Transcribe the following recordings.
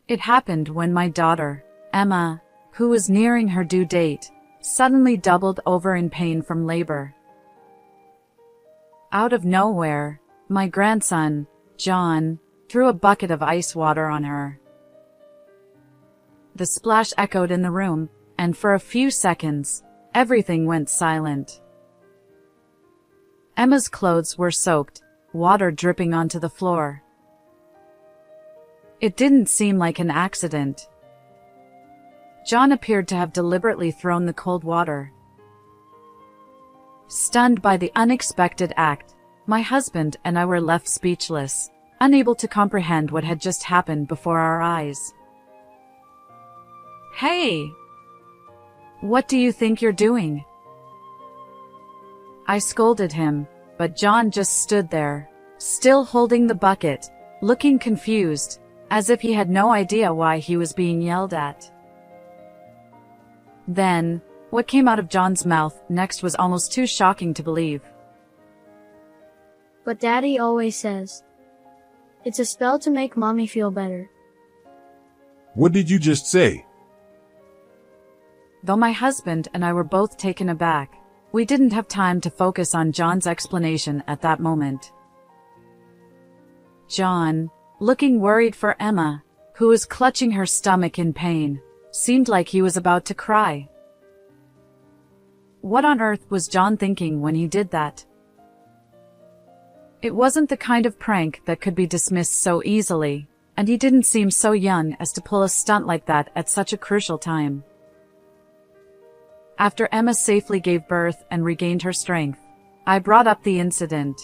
It happened when my daughter, Emma, who was nearing her due date, suddenly doubled over in pain from labor. Out of nowhere, my grandson, John, threw a bucket of ice water on her. The splash echoed in the room, and for a few seconds, everything went silent. Emma's clothes were soaked, water dripping onto the floor. It didn't seem like an accident. John appeared to have deliberately thrown the cold water. Stunned by the unexpected act, my husband and I were left speechless, unable to comprehend what had just happened before our eyes. "Hey! What do you think you're doing?" I scolded him, but John just stood there, still holding the bucket, looking confused, as if he had no idea why he was being yelled at. Then, what came out of John's mouth next was almost too shocking to believe. "But Daddy always says, it's a spell to make Mommy feel better." What did you just say? Though my husband and I were both taken aback, we didn't have time to focus on John's explanation at that moment. John, looking worried for Emma, who was clutching her stomach in pain, seemed like he was about to cry. What on earth was John thinking when he did that? It wasn't the kind of prank that could be dismissed so easily, and he didn't seem so young as to pull a stunt like that at such a crucial time. After Emma safely gave birth and regained her strength, I brought up the incident.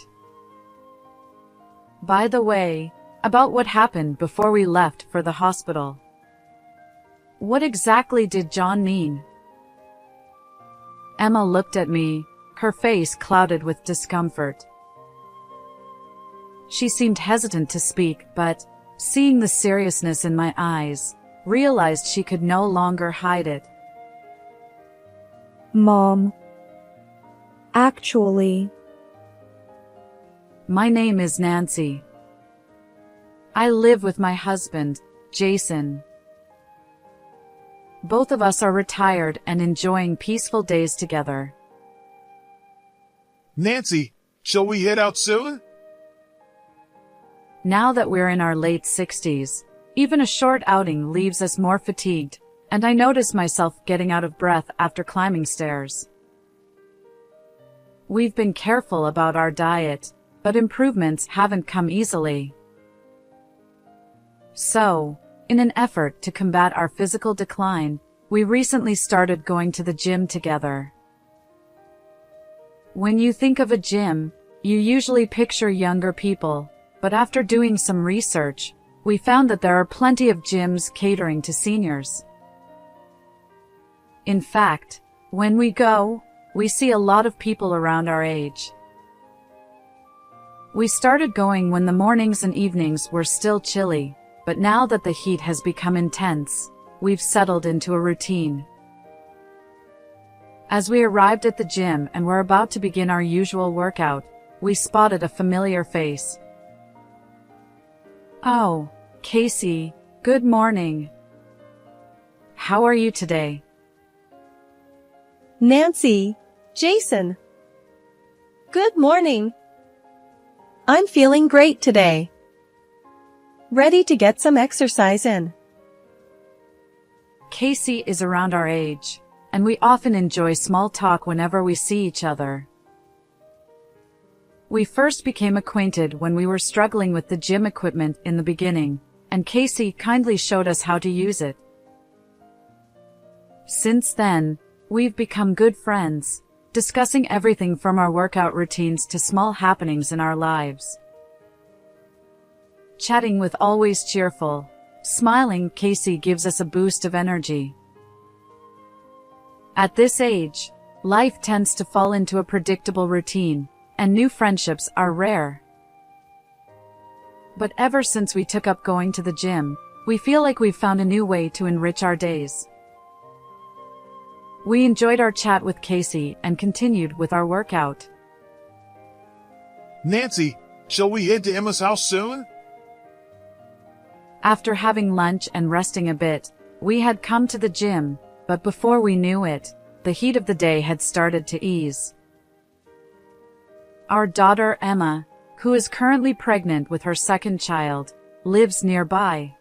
"By the way, about what happened before we left for the hospital. What exactly did John mean?" Emma looked at me, her face clouded with discomfort. She seemed hesitant to speak, but, seeing the seriousness in my eyes, realized she could no longer hide it. "Mom. Actually..." "My name is Nancy. I live with my husband, Jason. Both of us are retired and enjoying peaceful days together." Nancy, shall we head out soon? Now that we're in our late 60s, even a short outing leaves us more fatigued, and I notice myself getting out of breath after climbing stairs. We've been careful about our diet, but improvements haven't come easily. So, in an effort to combat our physical decline, we recently started going to the gym together. When you think of a gym, you usually picture younger people, but after doing some research, we found that there are plenty of gyms catering to seniors. In fact, when we go, we see a lot of people around our age. We started going when the mornings and evenings were still chilly, but now that the heat has become intense, we've settled into a routine. As we arrived at the gym and were about to begin our usual workout, we spotted a familiar face. "Oh, Casey, good morning. How are you today?" "Nancy, Jason. Good morning. I'm feeling great today. Ready to get some exercise in." Casey is around our age, and we often enjoy small talk whenever we see each other. We first became acquainted when we were struggling with the gym equipment in the beginning, and Casey kindly showed us how to use it. Since then, we've become good friends, discussing everything from our workout routines to small happenings in our lives. Chatting with always cheerful, smiling Casey gives us a boost of energy. At this age, life tends to fall into a predictable routine, and new friendships are rare. But ever since we took up going to the gym, we feel like we've found a new way to enrich our days. We enjoyed our chat with Casey and continued with our workout. Nancy, shall we head to Emma's house soon? After having lunch and resting a bit, we had come to the gym, but before we knew it, the heat of the day had started to ease. Our daughter Emma, who is currently pregnant with her second child, lives nearby.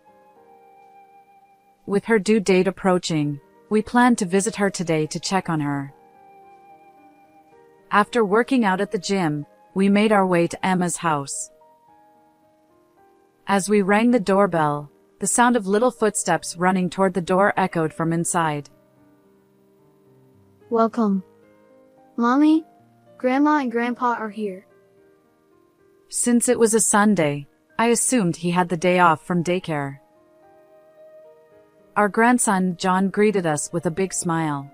With her due date approaching, we plan to visit her today to check on her. After working out at the gym, we made our way to Emma's house. As we rang the doorbell, the sound of little footsteps running toward the door echoed from inside. Welcome. Mommy, Grandma and Grandpa are here. Since it was a Sunday, I assumed he had the day off from daycare. Our grandson John greeted us with a big smile.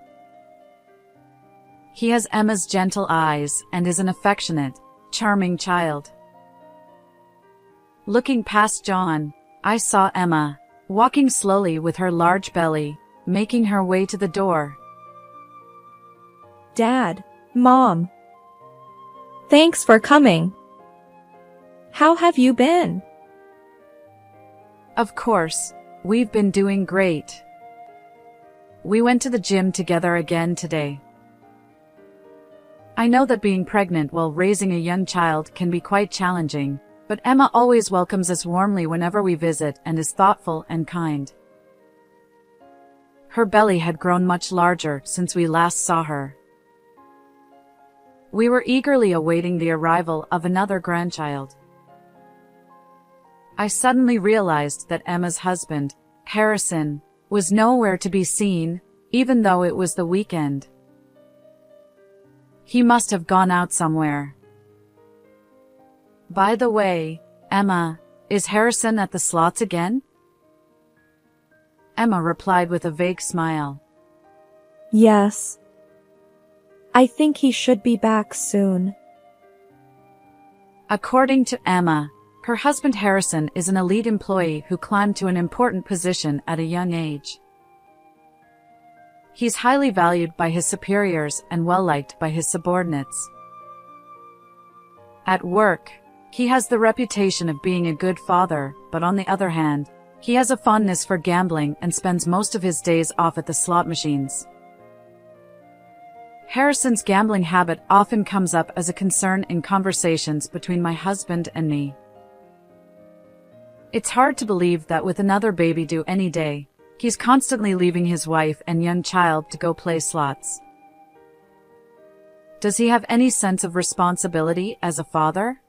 He has Emma's gentle eyes and is an affectionate, charming child. Looking past John, I saw Emma, walking slowly with her large belly, making her way to the door. Dad, Mom. Thanks for coming. How have you been? Of course, we've been doing great. We went to the gym together again today. I know that being pregnant while raising a young child can be quite challenging, but Emma always welcomes us warmly whenever we visit and is thoughtful and kind. Her belly had grown much larger since we last saw her. We were eagerly awaiting the arrival of another grandchild. I suddenly realized that Emma's husband, Harrison, was nowhere to be seen, even though it was the weekend. He must have gone out somewhere. By the way, Emma, is Harrison at the slots again? Emma replied with a vague smile. Yes. I think he should be back soon. According to Emma, her husband Harrison is an elite employee who climbed to an important position at a young age. He's highly valued by his superiors and well-liked by his subordinates. At work, he has the reputation of being a good father, but on the other hand, he has a fondness for gambling and spends most of his days off at the slot machines. Harrison's gambling habit often comes up as a concern in conversations between my husband and me. It's hard to believe that with another baby due any day, he's constantly leaving his wife and young child to go play slots. Does he have any sense of responsibility as a father?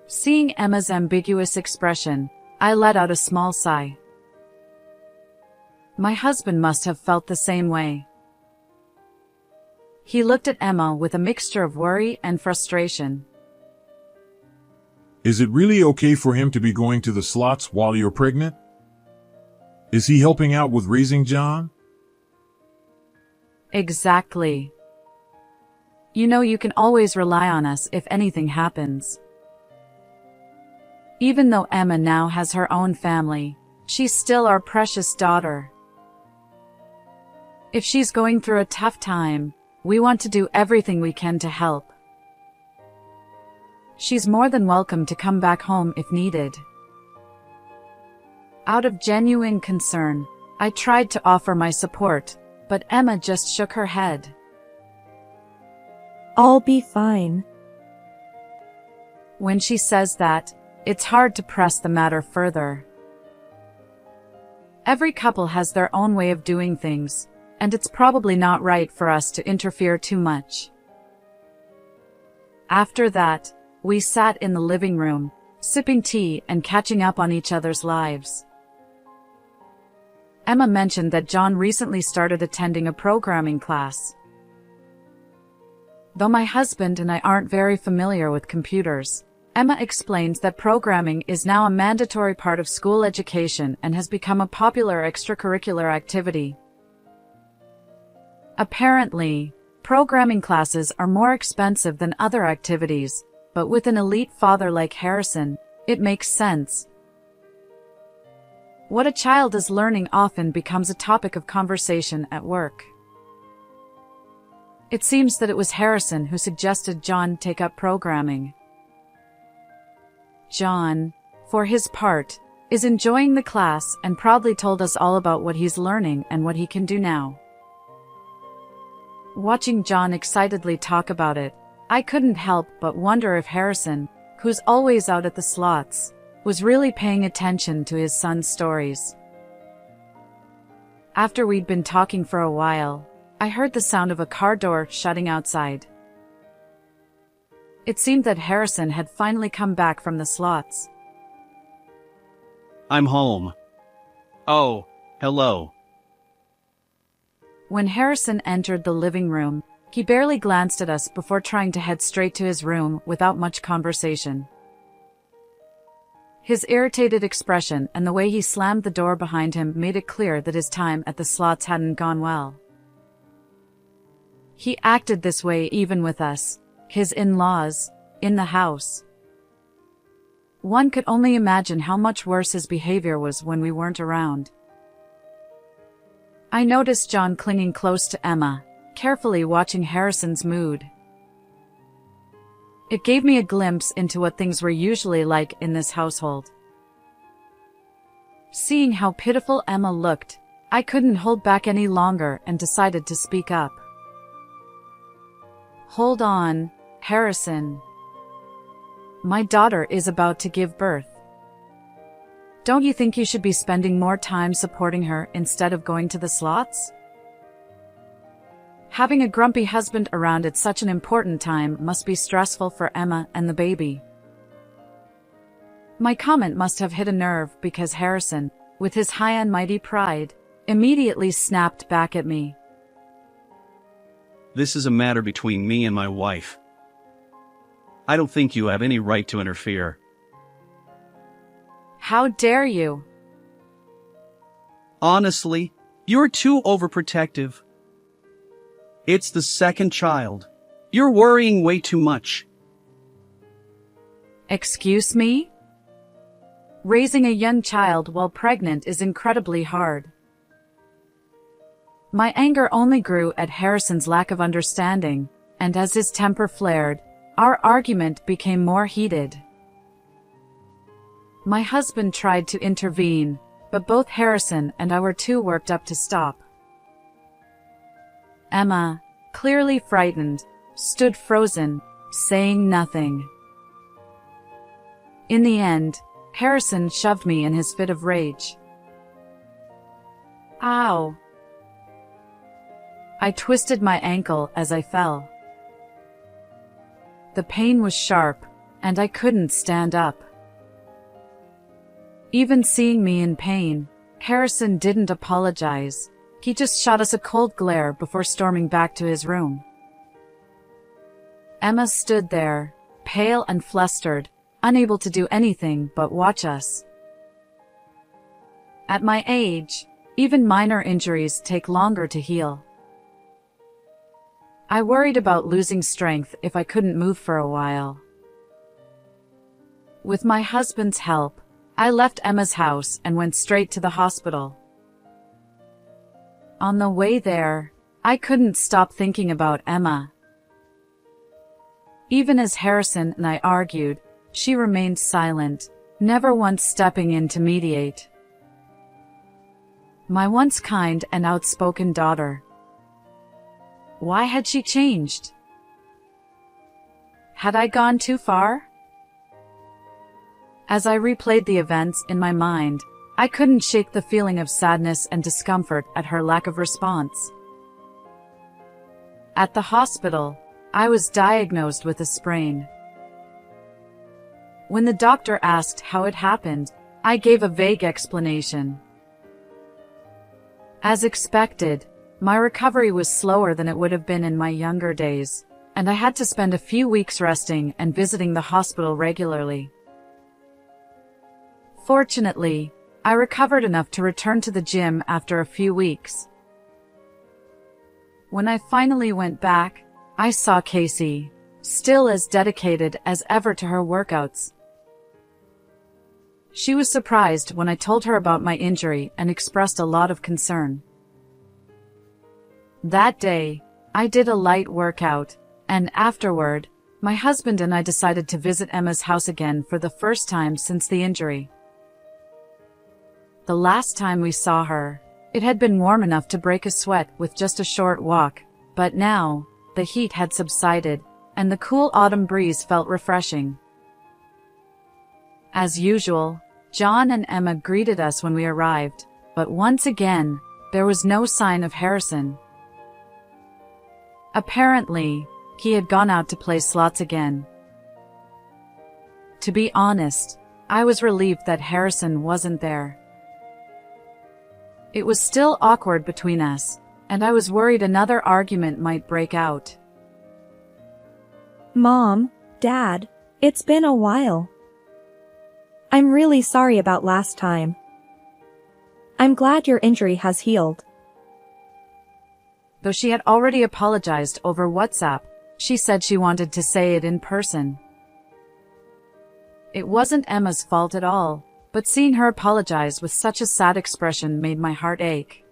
Seeing Emma's ambiguous expression, I let out a small sigh. My husband must have felt the same way. He looked at Emma with a mixture of worry and frustration. Is it really okay for him to be going to the slots while you're pregnant? Is he helping out with raising John? Exactly. You know you can always rely on us if anything happens. Even though Emma now has her own family, she's still our precious daughter. If she's going through a tough time, we want to do everything we can to help. She's more than welcome to come back home if needed. Out of genuine concern, I tried to offer my support, but Emma just shook her head. I'll be fine. When she says that, it's hard to press the matter further. Every couple has their own way of doing things, and it's probably not right for us to interfere too much. After that, we sat in the living room, sipping tea and catching up on each other's lives. Emma mentioned that John recently started attending a programming class. Though my husband and I aren't very familiar with computers, Emma explains that programming is now a mandatory part of school education and has become a popular extracurricular activity. Apparently, programming classes are more expensive than other activities, but with an elite father like Harrison, it makes sense. What a child is learning often becomes a topic of conversation at work. It seems that it was Harrison who suggested John take up programming. John, for his part, is enjoying the class and proudly told us all about what he's learning and what he can do now. Watching John excitedly talk about it, I couldn't help but wonder if Harrison, who's always out at the slots, was really paying attention to his son's stories. After we'd been talking for a while, I heard the sound of a car door shutting outside. It seemed that Harrison had finally come back from the slots. I'm home. Oh, hello. When Harrison entered the living room, he barely glanced at us before trying to head straight to his room without much conversation. His irritated expression and the way he slammed the door behind him made it clear that his time at the slots hadn't gone well. He acted this way even with us, his in-laws, in the house. One could only imagine how much worse his behavior was when we weren't around. I noticed John clinging close to Emma, carefully watching Harrison's mood. It gave me a glimpse into what things were usually like in this household. Seeing how pitiful Emma looked, I couldn't hold back any longer and decided to speak up. "Hold on, Harrison. My daughter is about to give birth. Don't you think you should be spending more time supporting her instead of going to the slots? Having a grumpy husband around at such an important time must be stressful for Emma and the baby." My comment must have hit a nerve because Harrison, with his high and mighty pride, immediately snapped back at me. This is a matter between me and my wife. I don't think you have any right to interfere. How dare you? Honestly, you're too overprotective. It's the second child. You're worrying way too much. Excuse me? Raising a young child while pregnant is incredibly hard. My anger only grew at Harrison's lack of understanding, and as his temper flared, our argument became more heated. My husband tried to intervene, but both Harrison and I were too worked up to stop. Emma, clearly frightened, stood frozen, saying nothing. In the end, Harrison shoved me in his fit of rage. Ow! I twisted my ankle as I fell. The pain was sharp, and I couldn't stand up. Even seeing me in pain, Harrison didn't apologize. He just shot us a cold glare before storming back to his room. Emma stood there, pale and flustered, unable to do anything but watch us. At my age, even minor injuries take longer to heal. I worried about losing strength if I couldn't move for a while. With my husband's help, I left Emma's house and went straight to the hospital. On the way there, I couldn't stop thinking about Emma. Even as Harrison and I argued, she remained silent, never once stepping in to mediate. My once kind and outspoken daughter. Why had she changed? Had I gone too far? As I replayed the events in my mind, I couldn't shake the feeling of sadness and discomfort at her lack of response. At the hospital, I was diagnosed with a sprain. When the doctor asked how it happened, I gave a vague explanation. As expected, my recovery was slower than it would have been in my younger days, and I had to spend a few weeks resting and visiting the hospital regularly. Fortunately, I recovered enough to return to the gym after a few weeks. When I finally went back, I saw Casey, still as dedicated as ever to her workouts. She was surprised when I told her about my injury and expressed a lot of concern. That day, I did a light workout, and afterward, my husband and I decided to visit Emma's house again for the first time since the injury. The last time we saw her, it had been warm enough to break a sweat with just a short walk, but now, the heat had subsided, and the cool autumn breeze felt refreshing. As usual, John and Emma greeted us when we arrived, but once again, there was no sign of Harrison. Apparently, he had gone out to play slots again. To be honest, I was relieved that Harrison wasn't there. It was still awkward between us, and I was worried another argument might break out. Mom, Dad, it's been a while. I'm really sorry about last time. I'm glad your injury has healed. Though she had already apologized over WhatsApp, she said she wanted to say it in person. It wasn't Emma's fault at all, but seeing her apologize with such a sad expression made my heart ache.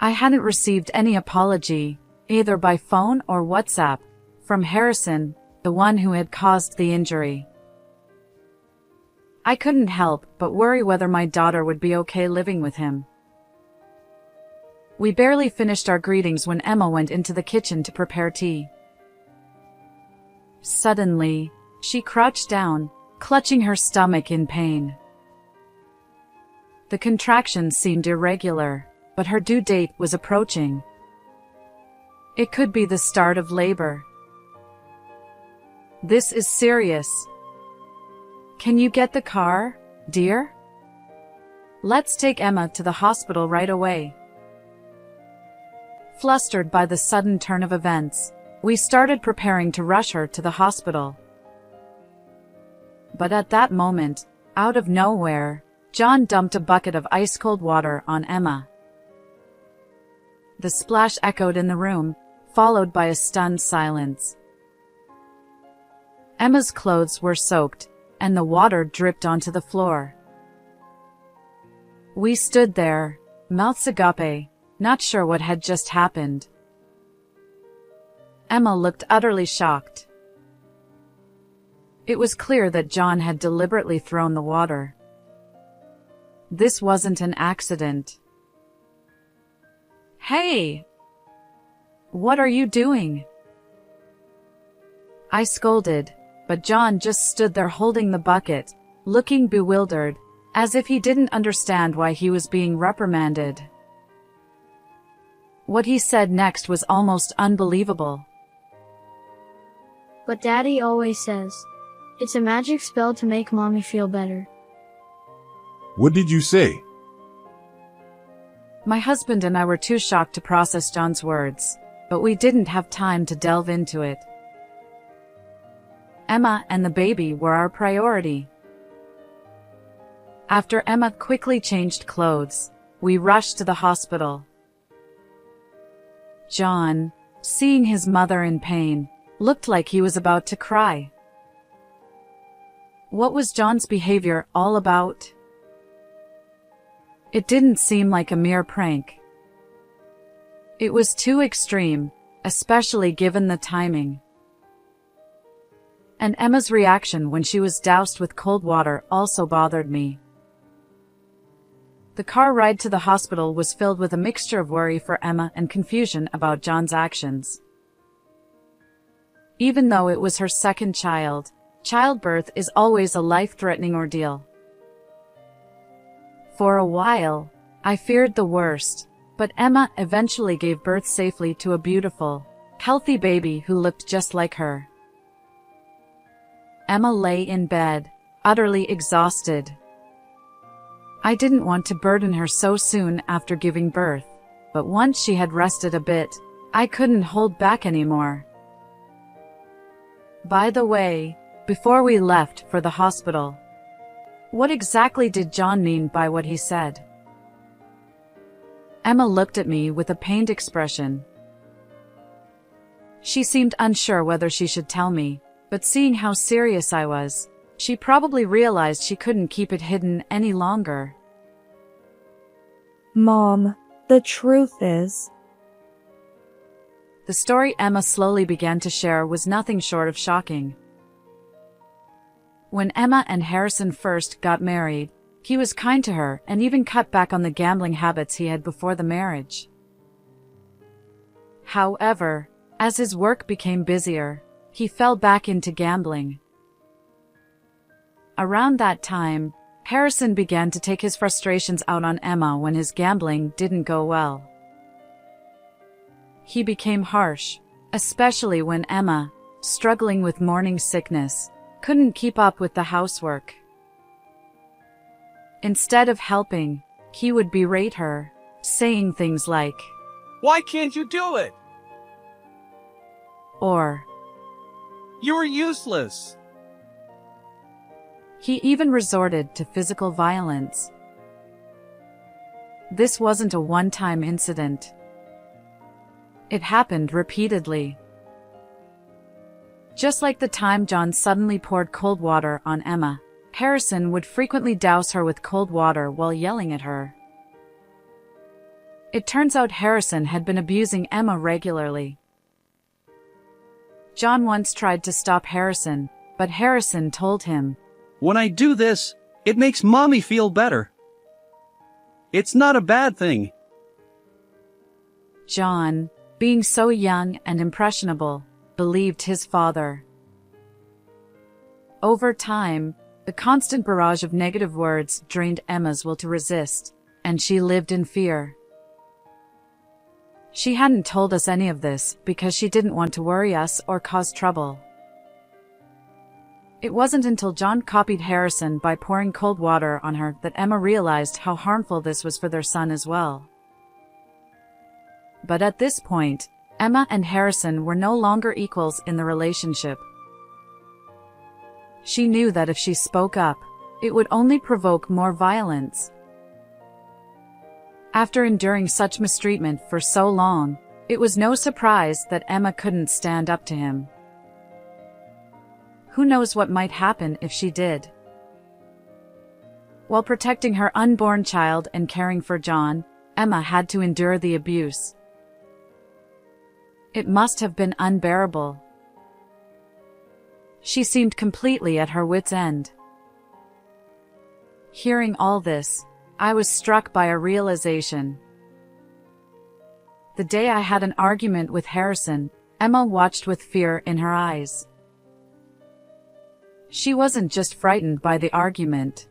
I hadn't received any apology, either by phone or WhatsApp, from Harrison, the one who had caused the injury. I couldn't help but worry whether my daughter would be okay living with him. We barely finished our greetings when Emma went into the kitchen to prepare tea. Suddenly, she crouched down, clutching her stomach in pain. The contractions seemed irregular, but her due date was approaching. It could be the start of labor. This is serious. Can you get the car, dear? Let's take Emma to the hospital right away. Flustered by the sudden turn of events, we started preparing to rush her to the hospital. But at that moment, out of nowhere, John dumped a bucket of ice-cold water on Emma. The splash echoed in the room, followed by a stunned silence. Emma's clothes were soaked, and the water dripped onto the floor. We stood there, mouths agape, not sure what had just happened. Emma looked utterly shocked. It was clear that John had deliberately thrown the water. This wasn't an accident. Hey! What are you doing? I scolded, but John just stood there holding the bucket, looking bewildered, as if he didn't understand why he was being reprimanded. What he said next was almost unbelievable. But Daddy always says, it's a magic spell to make Mommy feel better. What did you say? My husband and I were too shocked to process John's words, but we didn't have time to delve into it. Emma and the baby were our priority. After Emma quickly changed clothes, we rushed to the hospital. John, seeing his mother in pain, looked like he was about to cry. What was John's behavior all about? It didn't seem like a mere prank. It was too extreme, especially given the timing. And Emma's reaction when she was doused with cold water also bothered me. The car ride to the hospital was filled with a mixture of worry for Emma and confusion about John's actions. Even though it was her second child, childbirth is always a life-threatening ordeal. For a while, I feared the worst, but Emma eventually gave birth safely to a beautiful, healthy baby who looked just like her. Emma lay in bed, utterly exhausted. I didn't want to burden her so soon after giving birth, but once she had rested a bit, I couldn't hold back anymore. By the way, before we left for the hospital, what exactly did John mean by what he said? Emma looked at me with a pained expression. She seemed unsure whether she should tell me, but seeing how serious I was, she probably realized she couldn't keep it hidden any longer. Mom, the truth is... The story Emma slowly began to share was nothing short of shocking. When Emma and Harrison first got married, He was kind to her and even cut back on the gambling habits he had before the marriage. However, as his work became busier, he fell back into gambling. Around that time, Harrison began to take his frustrations out on Emma when his gambling didn't go well. He became harsh, especially when Emma, struggling with morning sickness, couldn't keep up with the housework. Instead of helping, he would berate her, saying things like, Why can't you do it? or, You're useless. he even resorted to physical violence. This wasn't a one-time incident. It happened repeatedly. Just like the time John suddenly poured cold water on Emma, Harrison would frequently douse her with cold water while yelling at her. It turns out Harrison had been abusing Emma regularly. John once tried to stop Harrison, but Harrison told him, When I do this, it makes Mommy feel better. It's not a bad thing. John, being so young and impressionable, believed his father. Over time, the constant barrage of negative words drained Emma's will to resist, and she lived in fear. She hadn't told us any of this because she didn't want to worry us or cause trouble. It wasn't until John copied Harrison by pouring cold water on her that Emma realized how harmful this was for their son as well. But at this point, Emma and Harrison were no longer equals in the relationship. She knew that if she spoke up, it would only provoke more violence. After enduring such mistreatment for so long, it was no surprise that Emma couldn't stand up to him. Who knows what might happen if she did? While protecting her unborn child and caring for John, Emma had to endure the abuse. It must have been unbearable. She seemed completely at her wit's end. Hearing all this, I was struck by a realization. The day I had an argument with Harrison, Emma watched with fear in her eyes. She wasn't just frightened by the argument.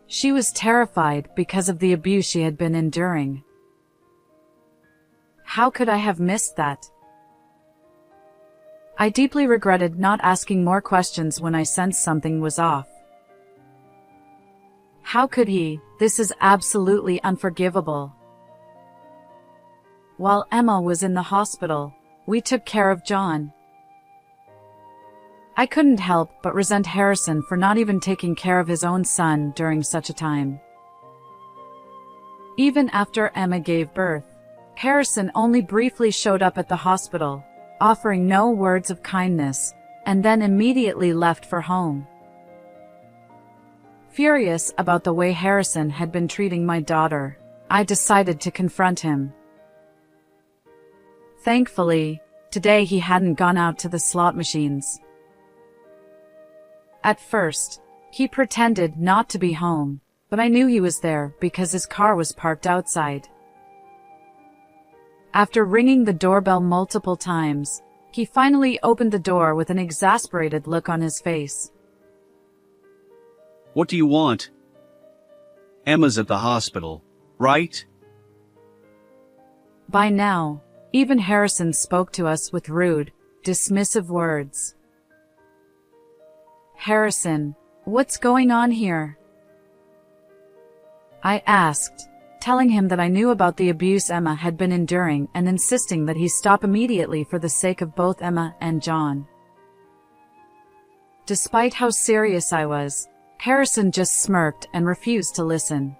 She was terrified because of the abuse she had been enduring. How could I have missed that? I deeply regretted not asking more questions when I sensed something was off. How could he? This is absolutely unforgivable. While Emma was in the hospital, we took care of John. I couldn't help but resent Harrison for not even taking care of his own son during such a time. Even after Emma gave birth, Harrison only briefly showed up at the hospital, offering no words of kindness, and then immediately left for home. Furious about the way Harrison had been treating my daughter, I decided to confront him. Thankfully, today he hadn't gone out to the slot machines. At first, he pretended not to be home, but I knew he was there because his car was parked outside. After ringing the doorbell multiple times, he finally opened the door with an exasperated look on his face. What do you want? Emma's at the hospital, right? By now, even Harrison spoke to us with rude, dismissive words. Harrison, what's going on here? I asked, telling him that I knew about the abuse Emma had been enduring and insisting that he stop immediately for the sake of both Emma and John. Despite how serious I was, Harrison just smirked and refused to listen.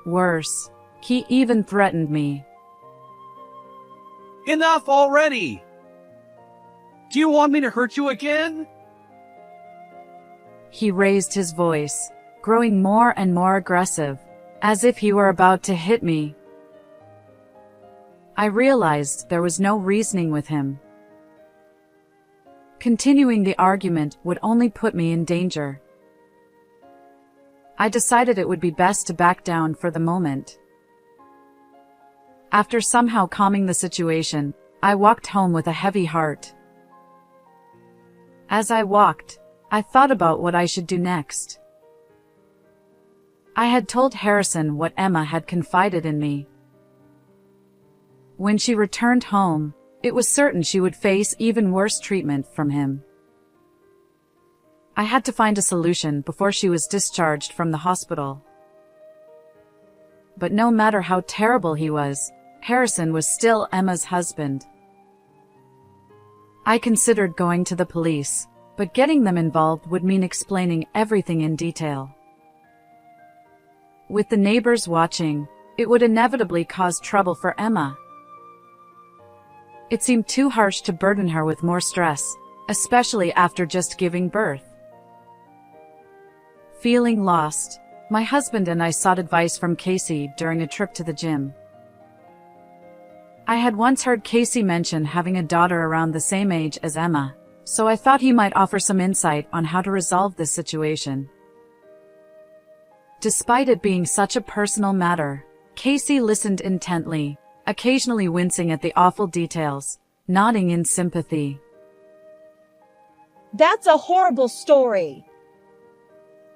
Worse, he even threatened me. Enough already! Do you want me to hurt you again? He raised his voice, growing more and more aggressive, as if he were about to hit me. I realized there was no reasoning with him. Continuing the argument would only put me in danger. I decided it would be best to back down for the moment. After somehow calming the situation, I walked home with a heavy heart. As I walked, I thought about what I should do next. I had told Harrison what Emma had confided in me. When she returned home, it was certain she would face even worse treatment from him. I had to find a solution before she was discharged from the hospital. But no matter how terrible he was, Harrison was still Emma's husband. I considered going to the police, but getting them involved would mean explaining everything in detail. With the neighbors watching, it would inevitably cause trouble for Emma. It seemed too harsh to burden her with more stress, especially after just giving birth. Feeling lost, my husband and I sought advice from Casey during a trip to the gym. I had once heard Casey mention having a daughter around the same age as Emma, so I thought he might offer some insight on how to resolve this situation. Despite it being such a personal matter, Casey listened intently, occasionally wincing at the awful details, nodding in sympathy. That's a horrible story.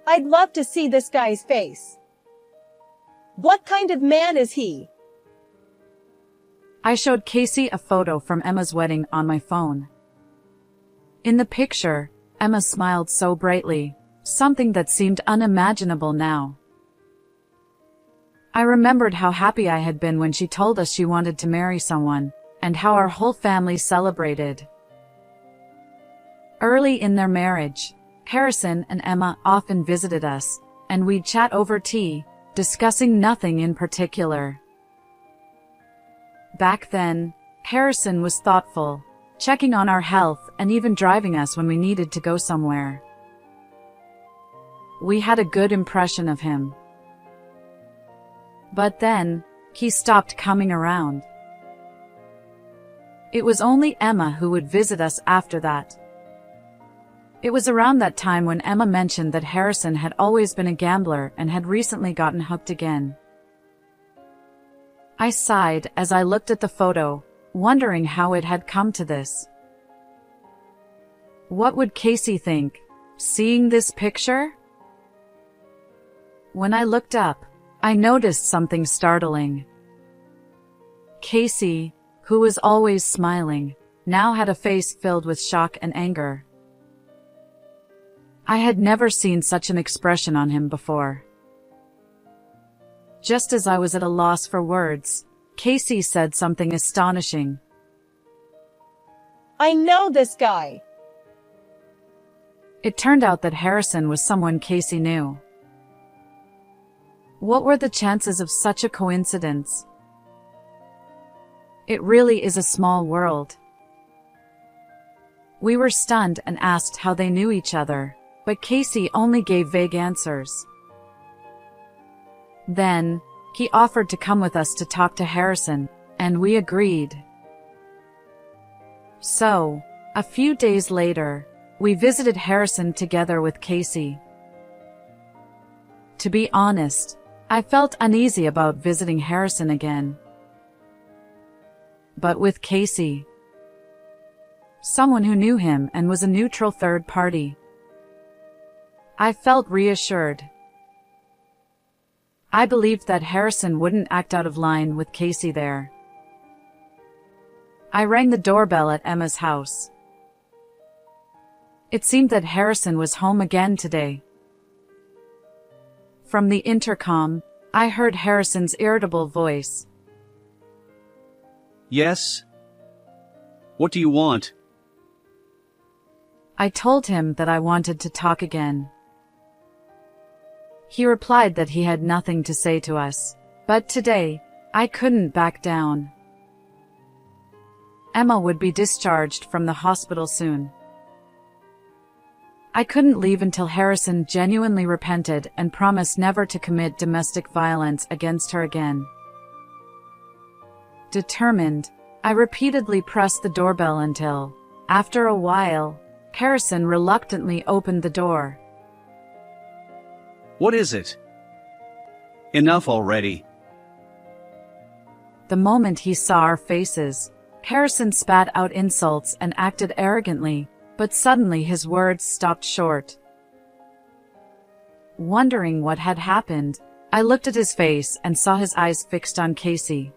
I'd love to see this guy's face. What kind of man is he? I showed Casey a photo from Emma's wedding on my phone. In the picture, Emma smiled so brightly, something that seemed unimaginable now. I remembered how happy I had been when she told us she wanted to marry someone, and how our whole family celebrated. Early in their marriage, Harrison and Emma often visited us, and we'd chat over tea, discussing nothing in particular. Back then, Harrison was thoughtful, checking on our health and even driving us when we needed to go somewhere. We had a good impression of him. But then, he stopped coming around. It was only Emma who would visit us after that. It was around that time when Emma mentioned that Harrison had always been a gambler and had recently gotten hooked again. I sighed as I looked at the photo, wondering how it had come to this. What would Casey think, seeing this picture? When I looked up, I noticed something startling. Casey, who was always smiling, now had a face filled with shock and anger. I had never seen such an expression on him before. Just as I was at a loss for words, Casey said something astonishing. I know this guy. It turned out that Harrison was someone Casey knew. What were the chances of such a coincidence? It really is a small world. We were stunned and asked how they knew each other, but Casey only gave vague answers. Then, he offered to come with us to talk to Harrison, and we agreed. So, a few days later, we visited Harrison together with Casey. To be honest, I felt uneasy about visiting Harrison again. But with Casey, someone who knew him and was a neutral third party, I felt reassured. I believed that Harrison wouldn't act out of line with Casey there. I rang the doorbell at Emma's house. It seemed that Harrison was home again today. From the intercom, I heard Harrison's irritable voice. Yes? What do you want? I told him that I wanted to talk again. He replied that he had nothing to say to us, but today, I couldn't back down. Emma would be discharged from the hospital soon. I couldn't leave until Harrison genuinely repented and promised never to commit domestic violence against her again. Determined, I repeatedly pressed the doorbell until, after a while, Harrison reluctantly opened the door. What is it? Enough already. The moment he saw our faces, Harrison spat out insults and acted arrogantly, but suddenly his words stopped short. Wondering what had happened, I looked at his face and saw his eyes fixed on Casey.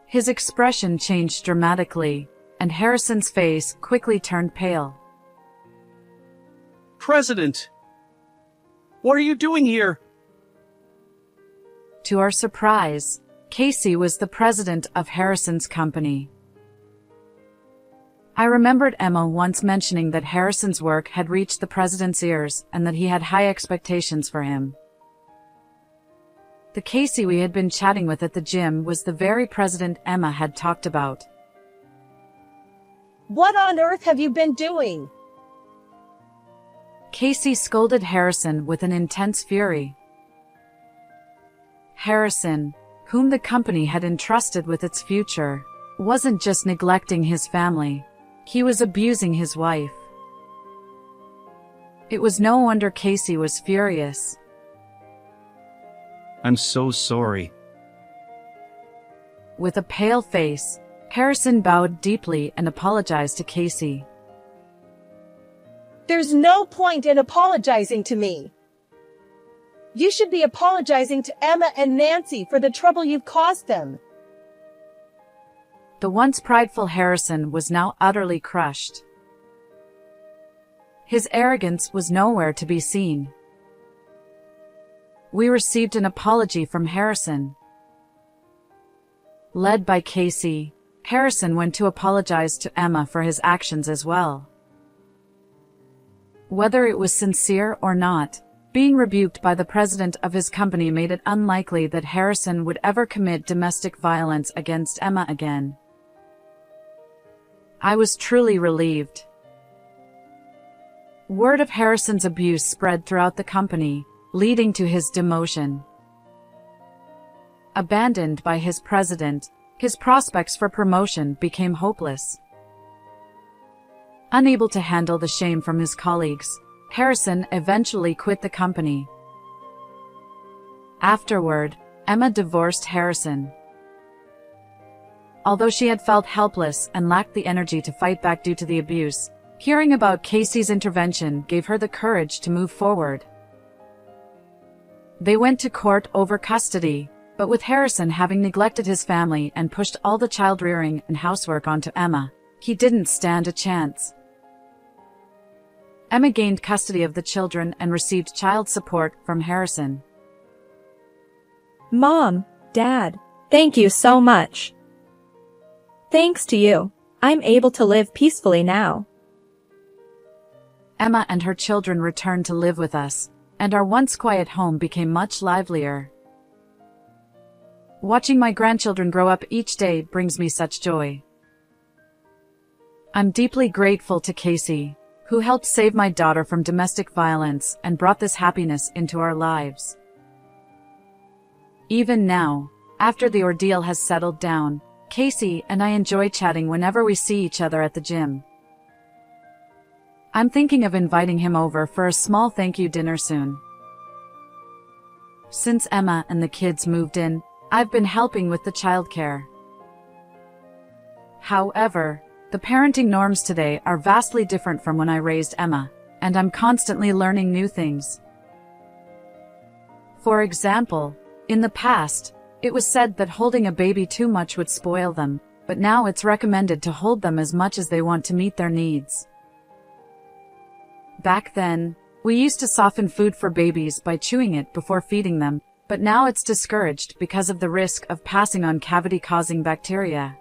His expression changed dramatically, and Harrison's face quickly turned pale. President! What are you doing here? To our surprise, Casey was the president of Harrison's company. I remembered Emma once mentioning that Harrison's work had reached the president's ears and that he had high expectations for him. The Casey we had been chatting with at the gym was the very president Emma had talked about. What on earth have you been doing? Casey scolded Harrison with an intense fury. Harrison, whom the company had entrusted with its future, wasn't just neglecting his family. He was abusing his wife. It was no wonder Casey was furious. I'm so sorry. With a pale face, Harrison bowed deeply and apologized to Casey. There's no point in apologizing to me. You should be apologizing to Emma and Nancy for the trouble you've caused them. The once prideful Harrison was now utterly crushed. His arrogance was nowhere to be seen. We received an apology from Harrison. Led by Casey, Harrison went to apologize to Emma for his actions as well. Whether it was sincere or not, being rebuked by the president of his company made it unlikely that Harrison would ever commit domestic violence against Emma again. I was truly relieved. Word of Harrison's abuse spread throughout the company, leading to his demotion. Abandoned by his president, his prospects for promotion became hopeless. Unable to handle the shame from his colleagues, Harrison eventually quit the company. Afterward, Emma divorced Harrison. Although she had felt helpless and lacked the energy to fight back due to the abuse, hearing about Casey's intervention gave her the courage to move forward. They went to court over custody, but with Harrison having neglected his family and pushed all the child rearing and housework onto Emma, he didn't stand a chance. Emma gained custody of the children and received child support from Harrison. Mom, Dad, thank you so much. Thanks to you, I'm able to live peacefully now. Emma and her children returned to live with us, and our once quiet home became much livelier. Watching my grandchildren grow up each day brings me such joy. I'm deeply grateful to Casey, who helped save my daughter from domestic violence and brought this happiness into our lives. Even now, after the ordeal has settled down, Casey and I enjoy chatting whenever we see each other at the gym. I'm thinking of inviting him over for a small thank you dinner soon. Since Emma and the kids moved in, I've been helping with the childcare. However, the parenting norms today are vastly different from when I raised Emma, and I'm constantly learning new things. For example, in the past, it was said that holding a baby too much would spoil them, but now it's recommended to hold them as much as they want to meet their needs. Back then, we used to soften food for babies by chewing it before feeding them, but now it's discouraged because of the risk of passing on cavity-causing bacteria.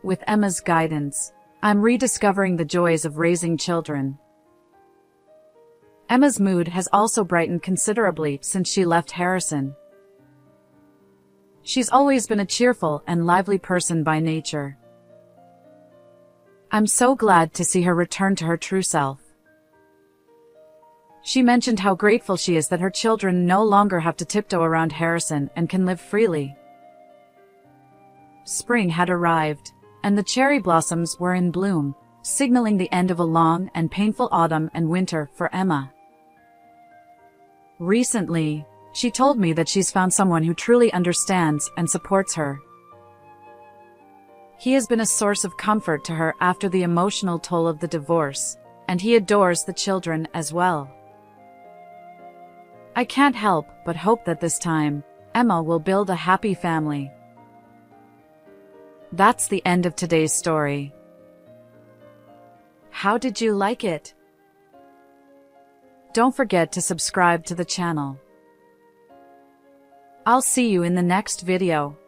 With Emma's guidance, I'm rediscovering the joys of raising children. Emma's mood has also brightened considerably since she left Harrison. She's always been a cheerful and lively person by nature. I'm so glad to see her return to her true self. She mentioned how grateful she is that her children no longer have to tiptoe around Harrison and can live freely. Spring had arrived, and the cherry blossoms were in bloom, signaling the end of a long and painful autumn and winter for Emma. Recently, she told me that she's found someone who truly understands and supports her. He has been a source of comfort to her after the emotional toll of the divorce, and he adores the children as well. I can't help but hope that this time, Emma will build a happy family. That's the end of today's story. How did you like it? Don't forget to subscribe to the channel. I'll see you in the next video.